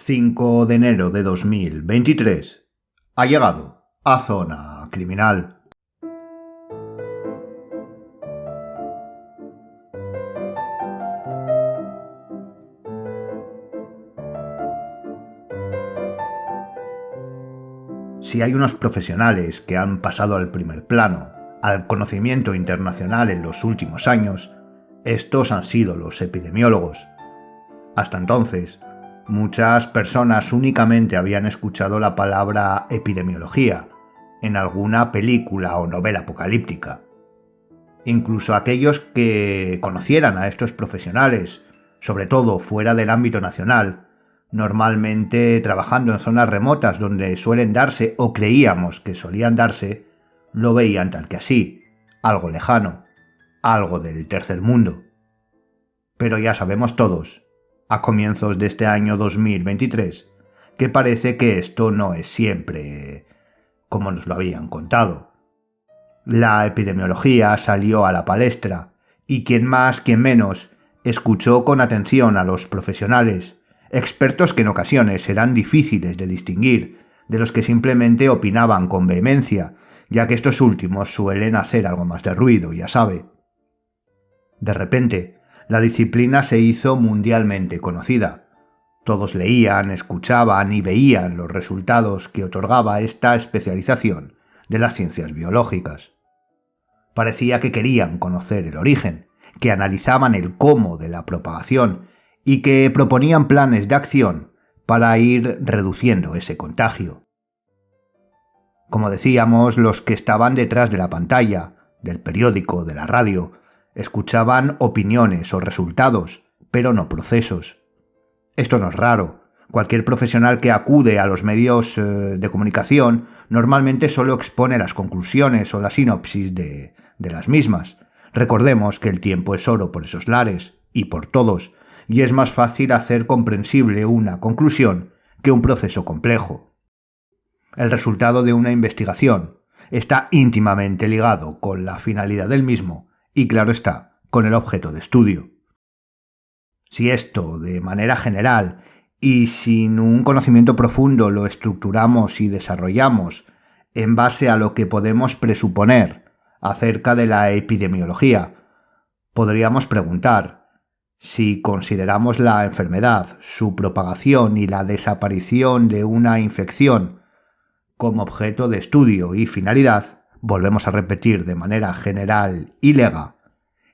5 de enero de 2023 ha llegado a Zona Criminal. Si hay unos profesionales que han pasado al primer plano, al conocimiento internacional en los últimos años, estos han sido los epidemiólogos. Hasta entonces, muchas personas únicamente habían escuchado la palabra epidemiología en alguna película o novela apocalíptica. Incluso aquellos que conocieran a estos profesionales, sobre todo fuera del ámbito nacional, normalmente trabajando en zonas remotas donde suelen darse o creíamos que solían darse, lo veían tal que así, algo lejano, algo del tercer mundo. Pero ya sabemos todos, a comienzos de este año 2023, que parece que esto no es siempre como nos lo habían contado. La epidemiología salió a la palestra y quien más, quien menos, escuchó con atención a los profesionales, expertos que en ocasiones eran difíciles de distinguir de los que simplemente opinaban con vehemencia, ya que estos últimos suelen hacer algo más de ruido, ya sabe. De repente, la disciplina se hizo mundialmente conocida. Todos leían, escuchaban y veían los resultados que otorgaba esta especialización de las ciencias biológicas. Parecía que querían conocer el origen, que analizaban el cómo de la propagación y que proponían planes de acción para ir reduciendo ese contagio. Como decíamos, los que estaban detrás de la pantalla, del periódico, de la radio, escuchaban opiniones o resultados, pero no procesos. Esto no es raro. Cualquier profesional que acude a los medios de comunicación normalmente solo expone las conclusiones o la sinopsis de las mismas. Recordemos que el tiempo es oro por esos lares, y por todos, y es más fácil hacer comprensible una conclusión que un proceso complejo. El resultado de una investigación está íntimamente ligado con la finalidad del mismo y, claro está, con el objeto de estudio. Si esto, de manera general y sin un conocimiento profundo, lo estructuramos y desarrollamos en base a lo que podemos presuponer acerca de la epidemiología, podríamos preguntar: si consideramos la enfermedad, su propagación y la desaparición de una infección como objeto de estudio y finalidad, volvemos a repetir de manera general y lega,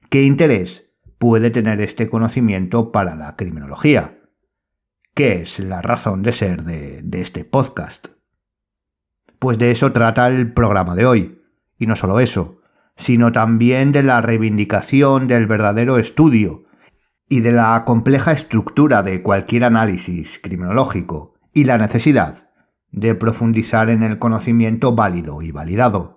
¿qué interés puede tener este conocimiento para la criminología? ¿Qué es la razón de ser de este podcast? Pues de eso trata el programa de hoy, y no solo eso, sino también de la reivindicación del verdadero estudio y de la compleja estructura de cualquier análisis criminológico y la necesidad de profundizar en el conocimiento válido y validado.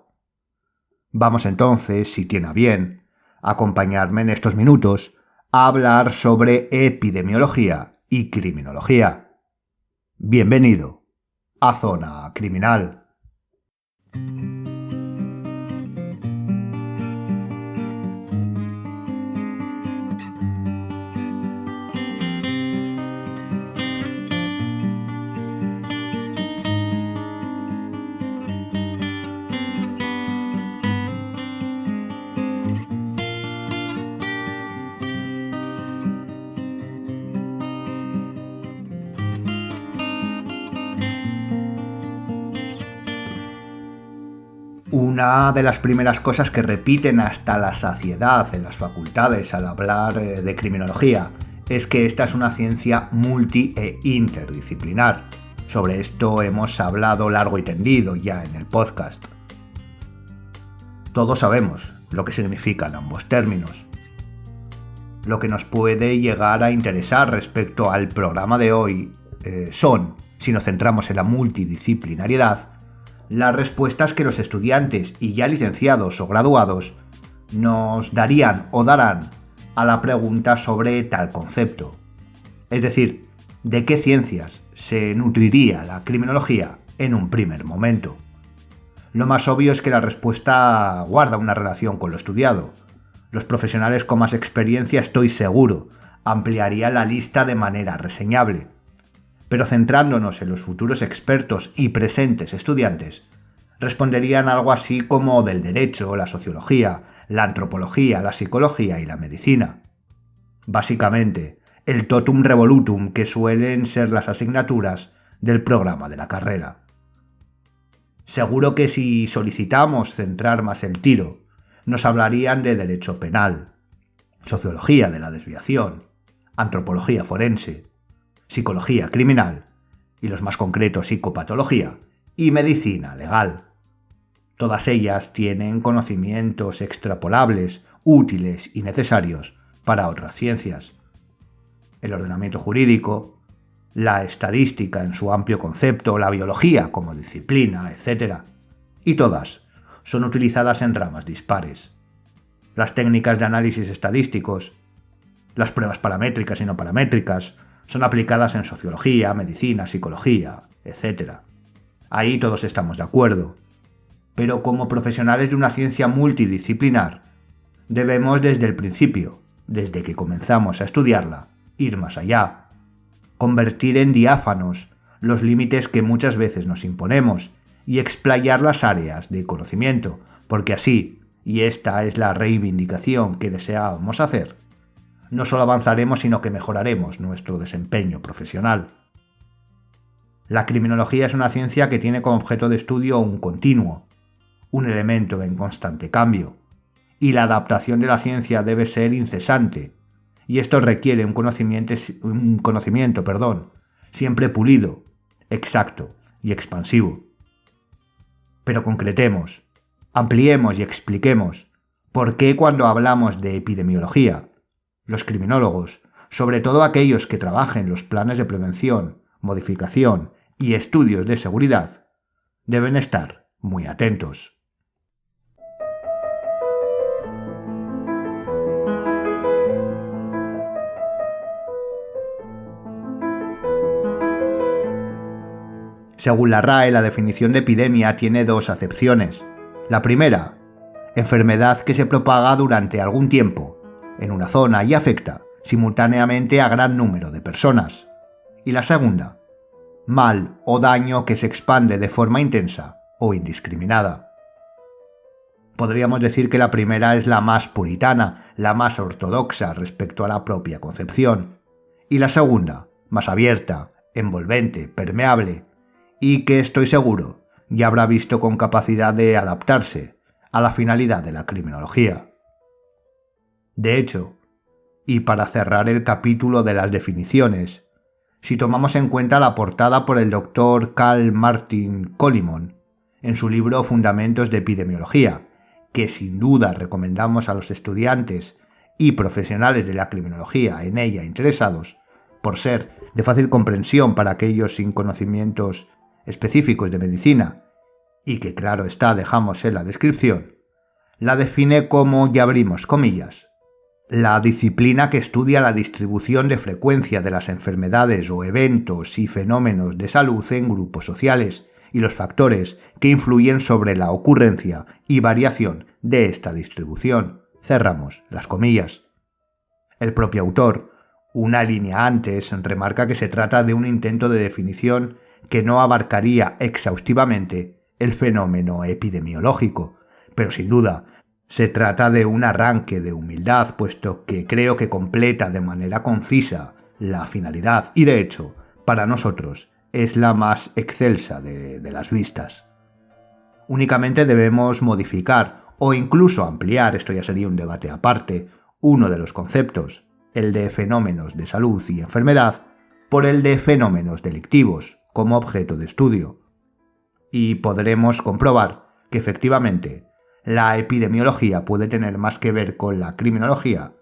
Vamos entonces, si tiene a bien, a acompañarme en estos minutos a hablar sobre epidemiología y criminología. Bienvenido a Zona Criminal. Una de las primeras cosas que repiten hasta la saciedad en las facultades al hablar de criminología es que esta es una ciencia multi e interdisciplinar. Sobre esto hemos hablado largo y tendido ya en el podcast. Todos sabemos lo que significan ambos términos. Lo que nos puede llegar a interesar respecto al programa de hoy son, si nos centramos en la multidisciplinariedad, las respuestas que los estudiantes y ya licenciados o graduados nos darían o darán a la pregunta sobre tal concepto. Es decir, ¿de qué ciencias se nutriría la criminología en un primer momento? Lo más obvio es que la respuesta guarda una relación con lo estudiado. Los profesionales con más experiencia, estoy seguro, ampliarían la lista de manera reseñable. pero centrándonos en los futuros expertos y presentes estudiantes, responderían algo así como del derecho, la sociología, la antropología, la psicología y la medicina. Básicamente, el totum revolutum que suelen ser las asignaturas del programa de la carrera. Seguro que si solicitamos centrar más el tiro, nos hablarían de derecho penal, sociología de la desviación, antropología forense, psicología criminal y los más concretos psicopatología y medicina legal. Todas ellas tienen conocimientos extrapolables, útiles y necesarios para otras ciencias. El ordenamiento jurídico, la estadística en su amplio concepto, la biología como disciplina, etc. Y todas son utilizadas en ramas dispares. Las técnicas de análisis estadísticos, las pruebas paramétricas y no paramétricas, son aplicadas en sociología, medicina, psicología, etc. Ahí todos estamos de acuerdo. Pero como profesionales de una ciencia multidisciplinar, debemos desde el principio, desde que comenzamos a estudiarla, ir más allá, convertir en diáfanos los límites que muchas veces nos imponemos y explayar las áreas de conocimiento, porque así, y esta es la reivindicación que deseábamos hacer, no solo avanzaremos sino que mejoraremos nuestro desempeño profesional. La criminología es una ciencia que tiene como objeto de estudio un continuo, un elemento en constante cambio, y la adaptación de la ciencia debe ser incesante, y esto requiere un conocimiento, siempre pulido, exacto y expansivo. Pero concretemos, ampliemos y expliquemos por qué cuando hablamos de epidemiología, los criminólogos, sobre todo aquellos que trabajen los planes de prevención, modificación y estudios de seguridad, deben estar muy atentos. Según la RAE, la definición de epidemia tiene dos acepciones. La primera, enfermedad que se propaga durante algún tiempo en una zona y afecta simultáneamente a gran número de personas. Y la segunda, mal o daño que se expande de forma intensa o indiscriminada. Podríamos decir que la primera es la más puritana, la más ortodoxa respecto a la propia concepción, y la segunda, más abierta, envolvente, permeable, y que estoy seguro ya habrá visto con capacidad de adaptarse a la finalidad de la criminología. De hecho, y para cerrar el capítulo de las definiciones, si tomamos en cuenta la portada por el Dr. Carl Martin Colimon en su libro Fundamentos de Epidemiología, que sin duda recomendamos a los estudiantes y profesionales de la criminología en ella interesados, por ser de fácil comprensión para aquellos sin conocimientos específicos de medicina, y que claro está dejamos en la descripción, la define como, y abrimos comillas, la disciplina que estudia la distribución de frecuencia de las enfermedades o eventos y fenómenos de salud en grupos sociales y los factores que influyen sobre la ocurrencia y variación de esta distribución. Cerramos las comillas. El propio autor, una línea antes, remarca que se trata de un intento de definición que no abarcaría exhaustivamente el fenómeno epidemiológico, pero sin duda se trata de un arranque de humildad, puesto que creo que completa de manera concisa la finalidad y, de hecho, para nosotros es la más excelsa de las vistas. Únicamente debemos modificar o incluso ampliar, esto ya sería un debate aparte, uno de los conceptos, el de fenómenos de salud y enfermedad, por el de fenómenos delictivos, como objeto de estudio. Y podremos comprobar que efectivamente la epidemiología puede tener más que ver con la criminología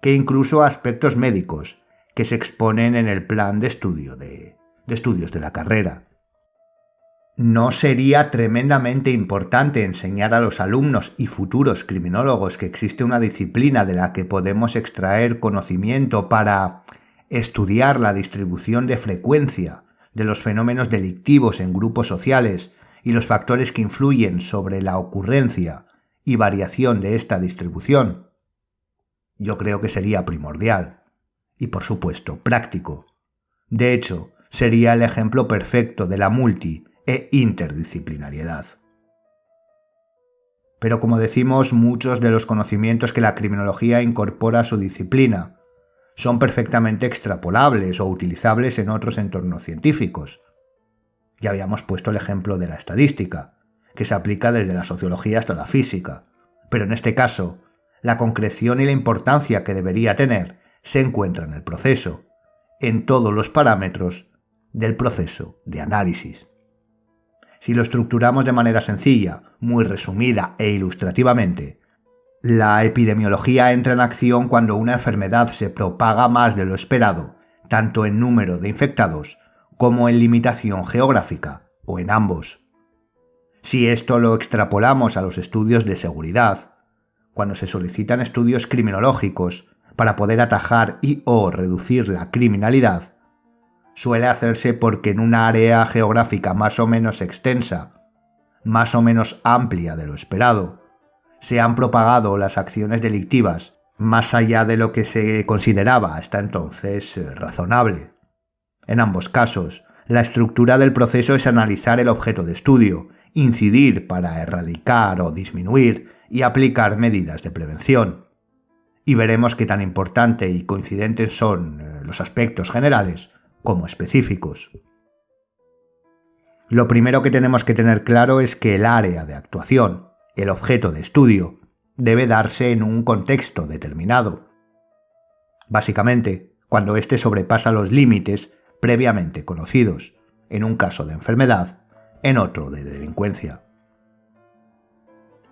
que incluso aspectos médicos que se exponen en el plan de estudios de la carrera. ¿No sería tremendamente importante enseñar a los alumnos y futuros criminólogos que existe una disciplina de la que podemos extraer conocimiento para estudiar la distribución de frecuencia de los fenómenos delictivos en grupos sociales y los factores que influyen sobre la ocurrencia y variación de esta distribución? Yo creo que sería primordial y, por supuesto, práctico. De hecho, sería el ejemplo perfecto de la multi e interdisciplinariedad. Pero como decimos, muchos de los conocimientos que la criminología incorpora a su disciplina son perfectamente extrapolables o utilizables en otros entornos científicos. Ya habíamos puesto el ejemplo de la estadística, que se aplica desde la sociología hasta la física, pero en este caso, la concreción y la importancia que debería tener se encuentra en el proceso, en todos los parámetros del proceso de análisis. Si lo estructuramos de manera sencilla, muy resumida e ilustrativamente, la epidemiología entra en acción cuando una enfermedad se propaga más de lo esperado, tanto en número de infectados como en limitación geográfica, o en ambos. Si esto lo extrapolamos a los estudios de seguridad, cuando se solicitan estudios criminológicos para poder atajar o reducir la criminalidad, suele hacerse porque en una área geográfica más o menos extensa, más o menos amplia de lo esperado, se han propagado las acciones delictivas más allá de lo que se consideraba hasta entonces razonable. En ambos casos, la estructura del proceso es analizar el objeto de estudio, incidir para erradicar o disminuir y aplicar medidas de prevención. Y veremos qué tan importante y coincidentes son los aspectos generales como específicos. Lo primero que tenemos que tener claro es que el área de actuación, el objeto de estudio, debe darse en un contexto determinado. Básicamente, cuando éste sobrepasa los límites previamente conocidos, en un caso de enfermedad, en otro de delincuencia.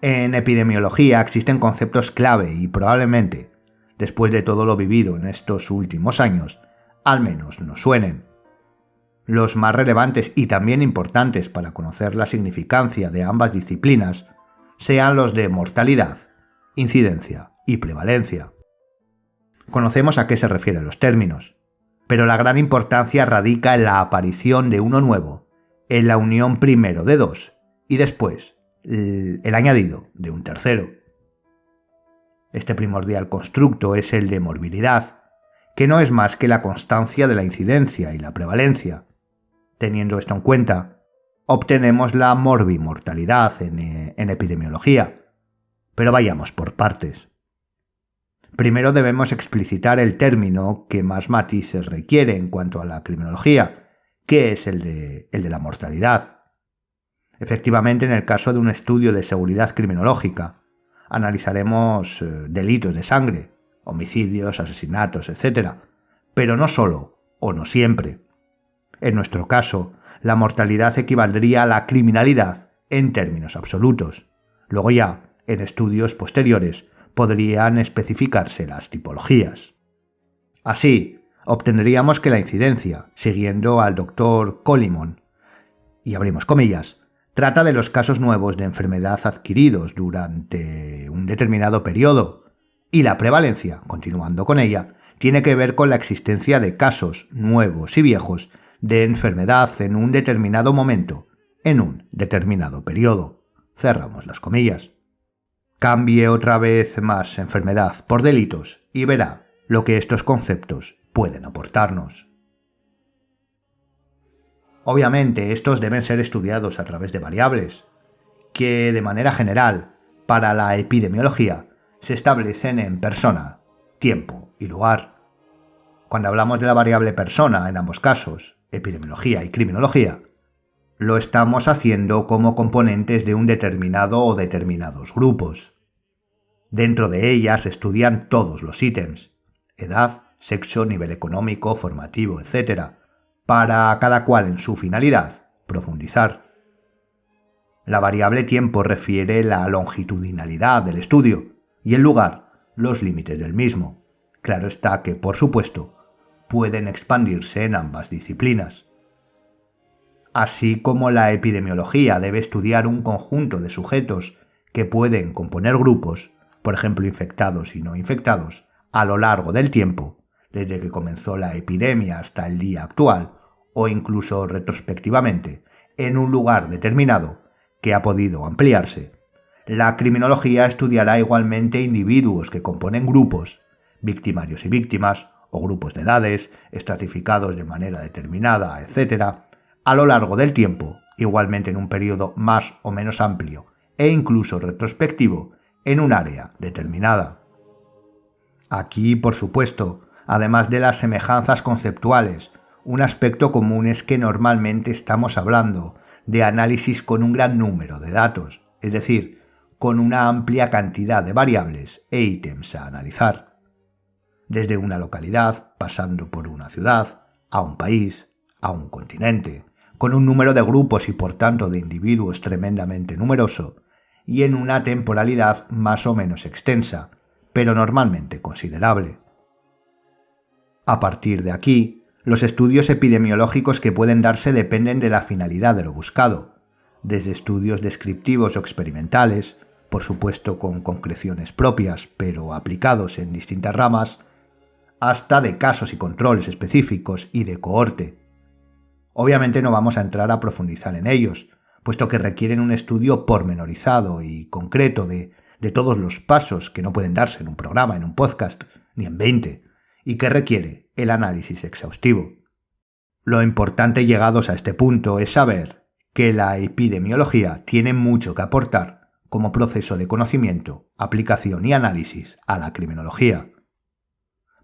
En epidemiología existen conceptos clave y probablemente, después de todo lo vivido en estos últimos años, al menos nos suenen. Los más relevantes y también importantes para conocer la significancia de ambas disciplinas sean los de mortalidad, incidencia y prevalencia. Conocemos a qué se refieren los términos, pero la gran importancia radica en la aparición de uno nuevo, en la unión primero de dos y después el añadido de un tercero. Este primordial constructo es el de morbilidad, que no es más que la constancia de la incidencia y la prevalencia. Teniendo esto en cuenta, obtenemos la morbimortalidad en epidemiología. Pero vayamos por partes. Primero debemos explicitar el término que más matices requiere en cuanto a la criminología, que es el de la mortalidad. Efectivamente, en el caso de un estudio de seguridad criminológica, analizaremos delitos de sangre, homicidios, asesinatos, etc. Pero no solo, o no siempre. En nuestro caso, la mortalidad equivaldría a la criminalidad en términos absolutos. Luego ya, en estudios posteriores, podrían especificarse las tipologías. Así, obtendríamos que la incidencia, siguiendo al doctor Colimon, y abrimos comillas, trata de los casos nuevos de enfermedad adquiridos durante un determinado periodo, y la prevalencia, continuando con ella, tiene que ver con la existencia de casos nuevos y viejos de enfermedad en un determinado momento, en un determinado periodo. Cerramos las comillas. Cambie otra vez más enfermedad por delitos y verá lo que estos conceptos pueden aportarnos. Obviamente, estos deben ser estudiados a través de variables, que de manera general, para la epidemiología, se establecen en persona, tiempo y lugar. Cuando hablamos de la variable persona, en ambos casos, epidemiología y criminología, lo estamos haciendo como componentes de un determinado o determinados grupos. Dentro de ellas se estudian todos los ítems, edad, sexo, nivel económico, formativo, etc., para cada cual en su finalidad, profundizar. La variable tiempo refiere la longitudinalidad del estudio y el lugar, los límites del mismo. Claro está que, por supuesto, pueden expandirse en ambas disciplinas. Así como la epidemiología debe estudiar un conjunto de sujetos que pueden componer grupos, por ejemplo infectados y no infectados, a lo largo del tiempo, desde que comenzó la epidemia hasta el día actual, o incluso retrospectivamente, en un lugar determinado que ha podido ampliarse, la criminología estudiará igualmente individuos que componen grupos, victimarios y víctimas, o grupos de edades, estratificados de manera determinada, etc., a lo largo del tiempo, igualmente en un periodo más o menos amplio e incluso retrospectivo, en un área determinada. Aquí, por supuesto, además de las semejanzas conceptuales, un aspecto común es que normalmente estamos hablando de análisis con un gran número de datos, es decir, con una amplia cantidad de variables e ítems a analizar. Desde una localidad, pasando por una ciudad, a un país, a un continente, con un número de grupos y por tanto de individuos tremendamente numeroso, y en una temporalidad más o menos extensa, pero normalmente considerable. A partir de aquí, los estudios epidemiológicos que pueden darse dependen de la finalidad de lo buscado, desde estudios descriptivos o experimentales, por supuesto con concreciones propias, pero aplicados en distintas ramas, hasta de casos y controles específicos y de cohorte. Obviamente no vamos a entrar a profundizar en ellos, puesto que requieren un estudio pormenorizado y concreto de todos los pasos que no pueden darse en un programa, en un podcast, ni en 20, y que requiere el análisis exhaustivo. Lo importante llegados a este punto es saber que la epidemiología tiene mucho que aportar como proceso de conocimiento, aplicación y análisis a la criminología.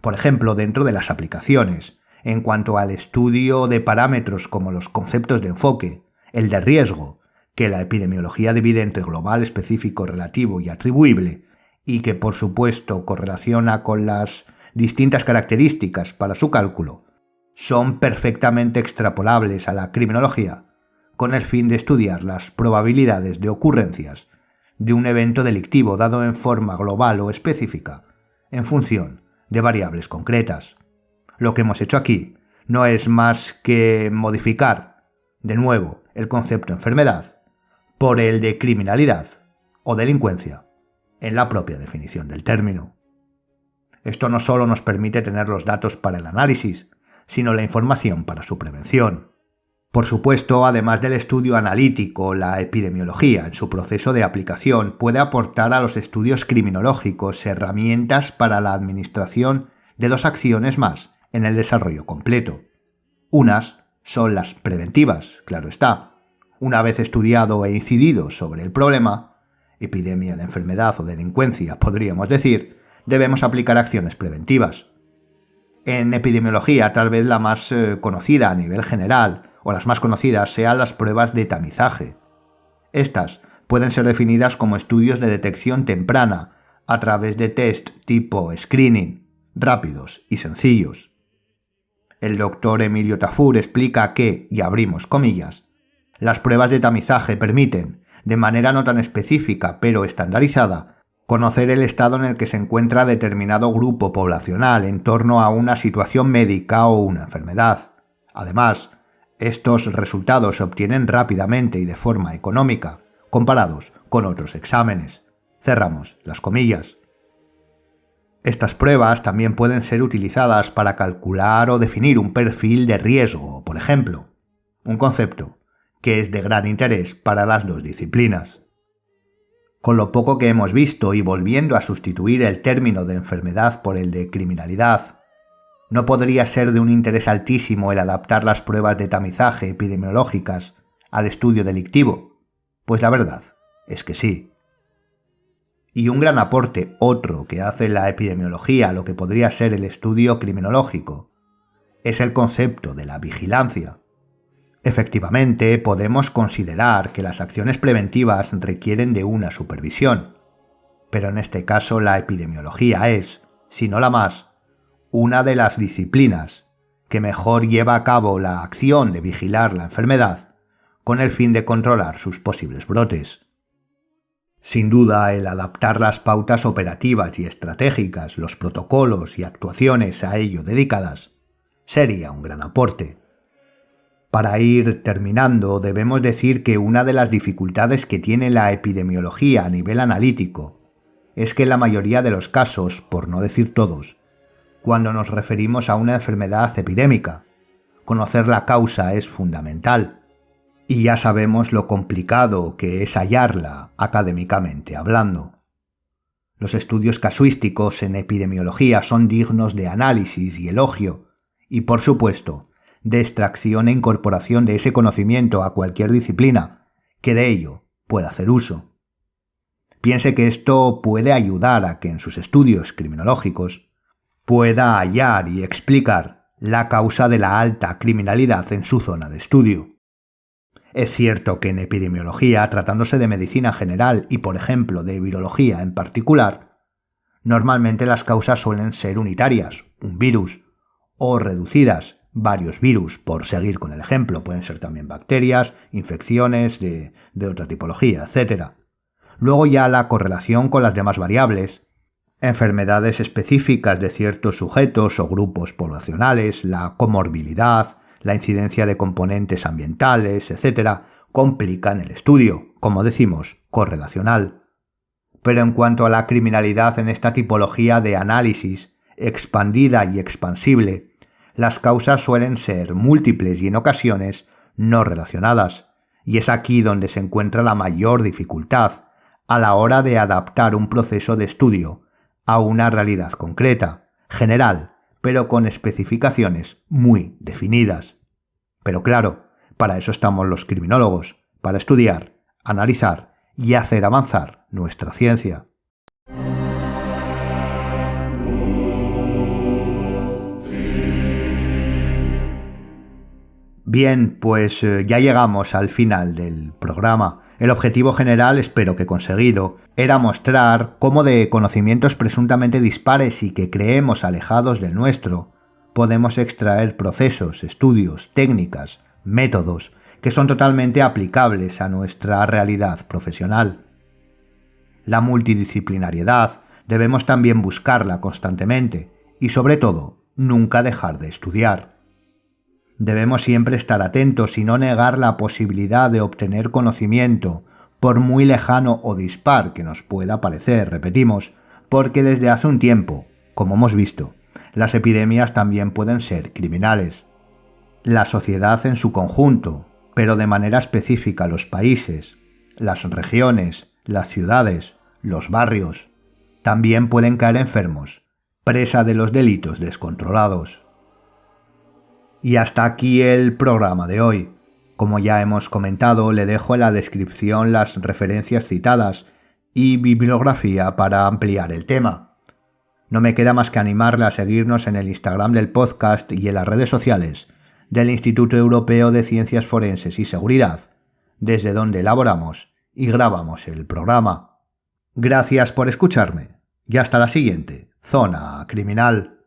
Por ejemplo, dentro de las aplicaciones, en cuanto al estudio de parámetros como los conceptos de enfoque, el de riesgo, que la epidemiología divide entre global, específico, relativo y atribuible, y que por supuesto correlaciona con las distintas características para su cálculo, son perfectamente extrapolables a la criminología, con el fin de estudiar las probabilidades de ocurrencias de un evento delictivo dado en forma global o específica, en función de variables concretas. Lo que hemos hecho aquí no es más que modificar, de nuevo, el concepto enfermedad por el de criminalidad o delincuencia, en la propia definición del término. Esto no solo nos permite tener los datos para el análisis, sino la información para su prevención. Por supuesto, además del estudio analítico, la epidemiología, en su proceso de aplicación, puede aportar a los estudios criminológicos herramientas para la administración de dos acciones más en el desarrollo completo. Unas son las preventivas, claro está. Una vez estudiado e incidido sobre el problema, epidemia de enfermedad o delincuencia, podríamos decir, debemos aplicar acciones preventivas. En epidemiología, tal vez la más conocida a nivel general, o las más conocidas, sean las pruebas de tamizaje. Estas pueden ser definidas como estudios de detección temprana a través de test tipo screening, rápidos y sencillos. El doctor Emilio Tafur explica que, y abrimos comillas, las pruebas de tamizaje permiten, de manera no tan específica pero estandarizada, conocer el estado en el que se encuentra determinado grupo poblacional en torno a una situación médica o una enfermedad. Además, estos resultados se obtienen rápidamente y de forma económica, comparados con otros exámenes. Cerramos las comillas. Estas pruebas también pueden ser utilizadas para calcular o definir un perfil de riesgo, por ejemplo, un concepto que es de gran interés para las dos disciplinas. Con lo poco que hemos visto y volviendo a sustituir el término de enfermedad por el de criminalidad, ¿no podría ser de un interés altísimo el adaptar las pruebas de tamizaje epidemiológicas al estudio delictivo? Pues la verdad es que sí. Y un gran aporte, otro que hace la epidemiología a lo que podría ser el estudio criminológico, es el concepto de la vigilancia. Efectivamente, podemos considerar que las acciones preventivas requieren de una supervisión, pero en este caso la epidemiología es, si no la más, una de las disciplinas que mejor lleva a cabo la acción de vigilar la enfermedad con el fin de controlar sus posibles brotes. Sin duda, el adaptar las pautas operativas y estratégicas, los protocolos y actuaciones a ello dedicadas, sería un gran aporte. Para ir terminando, debemos decir que una de las dificultades que tiene la epidemiología a nivel analítico es que en la mayoría de los casos, por no decir todos, cuando nos referimos a una enfermedad epidémica, conocer la causa es fundamental, y ya sabemos lo complicado que es hallarla académicamente hablando. Los estudios casuísticos en epidemiología son dignos de análisis y elogio, y por supuesto, de extracción e incorporación de ese conocimiento a cualquier disciplina que de ello pueda hacer uso. Piense que esto puede ayudar a que en sus estudios criminológicos pueda hallar y explicar la causa de la alta criminalidad en su zona de estudio. Es cierto que en epidemiología, tratándose de medicina general y, por ejemplo, de virología en particular, normalmente las causas suelen ser unitarias, un virus, o reducidas, varios virus, por seguir con el ejemplo, pueden ser también bacterias, infecciones de otra tipología, etc. Luego ya la correlación con las demás variables, enfermedades específicas de ciertos sujetos o grupos poblacionales, la comorbilidad, la incidencia de componentes ambientales, etc., complican el estudio, como decimos, correlacional. Pero en cuanto a la criminalidad en esta tipología de análisis, expandida y expansible, las causas suelen ser múltiples y en ocasiones no relacionadas, y es aquí donde se encuentra la mayor dificultad a la hora de adaptar un proceso de estudio a una realidad concreta, general, pero con especificaciones muy definidas. Pero claro, para eso estamos los criminólogos, para estudiar, analizar y hacer avanzar nuestra ciencia. Bien, pues ya llegamos al final del programa. El objetivo general, espero que conseguido, era mostrar cómo de conocimientos presuntamente dispares y que creemos alejados del nuestro, podemos extraer procesos, estudios, técnicas, métodos que son totalmente aplicables a nuestra realidad profesional. La multidisciplinariedad debemos también buscarla constantemente y, sobre todo, nunca dejar de estudiar. Debemos siempre estar atentos y no negar la posibilidad de obtener conocimiento, por muy lejano o dispar que nos pueda parecer, repetimos, porque desde hace un tiempo, como hemos visto, las epidemias también pueden ser criminales. La sociedad en su conjunto, pero de manera específica los países, las regiones, las ciudades, los barrios, también pueden caer enfermos, presa de los delitos descontrolados. Y hasta aquí el programa de hoy. Como ya hemos comentado, le dejo en la descripción las referencias citadas y bibliografía para ampliar el tema. No me queda más que animarle a seguirnos en el Instagram del podcast y en las redes sociales del Instituto Europeo de Ciencias Forenses y Seguridad, desde donde elaboramos y grabamos el programa. Gracias por escucharme y hasta la siguiente Zona Criminal.